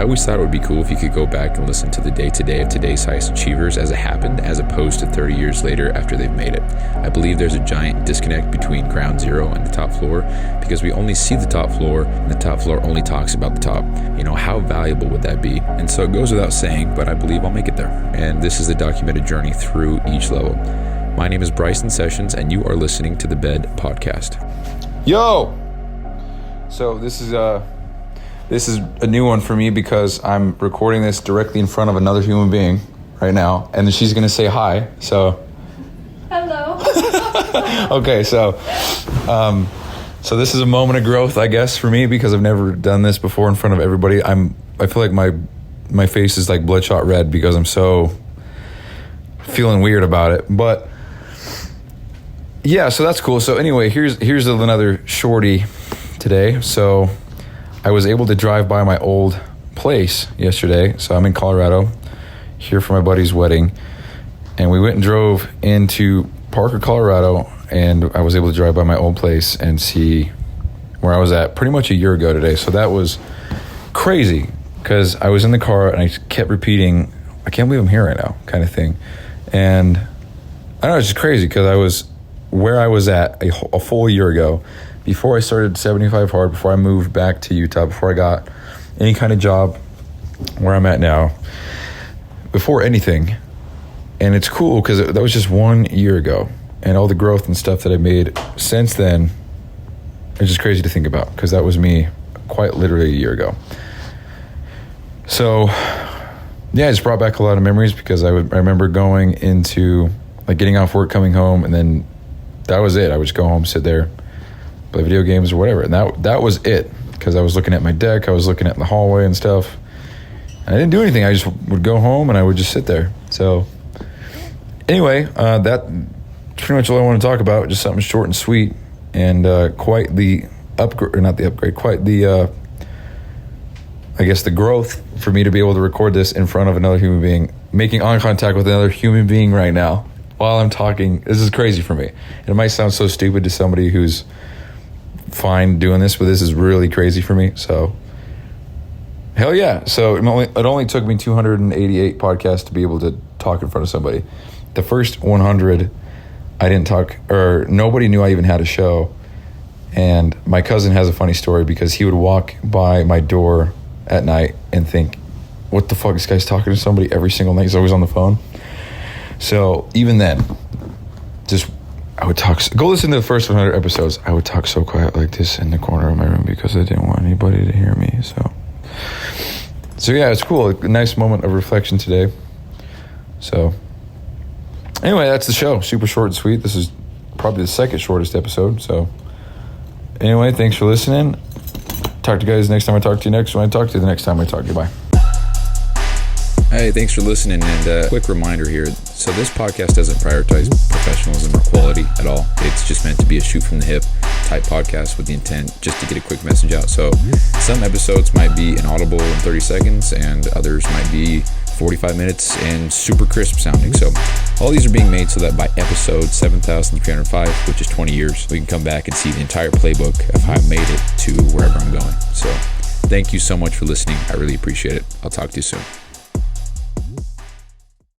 I always thought it would be cool if you could go back and listen to the day-to-day of today's highest achievers as it happened, as opposed to 30 years later after they've made it. I believe there's a giant disconnect between ground zero and the top floor because we only see the top floor and the top floor only talks about the top. How valuable would that be? And so it goes without saying, but I believe I'll make it there. And this is the documented journey through each level. My name is Bryson Sessions, and you are listening to the Bed Podcast. Yo! So this is a new one for me because I'm recording this directly in front of another human being right now, and she's gonna say hi. So, hello. Okay, so this is a moment of growth, I guess, for me because I've never done this before in front of everybody. I feel like my face is like bloodshot red because I'm so feeling weird about it, but. Yeah, so that's cool. So anyway, here's another shorty today. So I was able to drive by my old place yesterday. So I'm in Colorado, here for my buddy's wedding. And we went and drove into Parker, Colorado, and I was able to drive by my old place and see where I was at pretty much a year ago today. So that was crazy because I was in the car and I kept repeating, I can't believe I'm here right now, kind of thing. And I don't know, it's just crazy because I was where I was at a full year ago, before I started 75 Hard, before I moved back to Utah, before I got any kind of job where I'm at now, before anything. And it's cool because that was just 1 year ago, and all the growth and stuff that I made since then, it's just crazy to think about because that was me quite literally a year ago. So yeah, it's brought back a lot of memories because I remember going into like getting off work, coming home, and then that was it. I would just go home, sit there, play video games or whatever. And that was it because I was looking at my deck. I was looking at the hallway and stuff. And I didn't do anything. I just would go home and I would just sit there. So anyway, that's pretty much all I want to talk about. Just something short and sweet and quite the upgrade, or not the upgrade, quite the, I guess the growth for me to be able to record this in front of another human being, making eye contact with another human being right now. While I'm talking, this is crazy for me. And it might sound so stupid to somebody who's fine doing this, but this is really crazy for me. So, hell yeah. So it only took me 288 podcasts to be able to talk in front of somebody. The first 100, I didn't talk, or nobody knew I even had a show. And my cousin has a funny story because he would walk by my door at night and think, what the fuck, this guy's talking to somebody every single night. He's always on the phone. So even then, I would talk, go listen to the first 100 episodes. I would talk so quiet like this in the corner of my room because I didn't want anybody to hear me. So yeah, it's cool. A nice moment of reflection today. So anyway, that's the show. Super short and sweet. This is probably the second shortest episode. So anyway, thanks for listening. Talk to you guys next time I talk to you next. When I talk to you the next time I talk to you. Bye. Hey, thanks for listening, and quick reminder here. So this podcast doesn't prioritize professionalism or quality at all. It's just meant to be a shoot from the hip type podcast with the intent just to get a quick message out. So some episodes might be inaudible in 30 seconds and others might be 45 minutes and super crisp sounding. So all these are being made so that by episode 7,305, which is 20 years, we can come back and see the entire playbook of how I made it to wherever I'm going. So thank you so much for listening. I really appreciate it. I'll talk to you soon.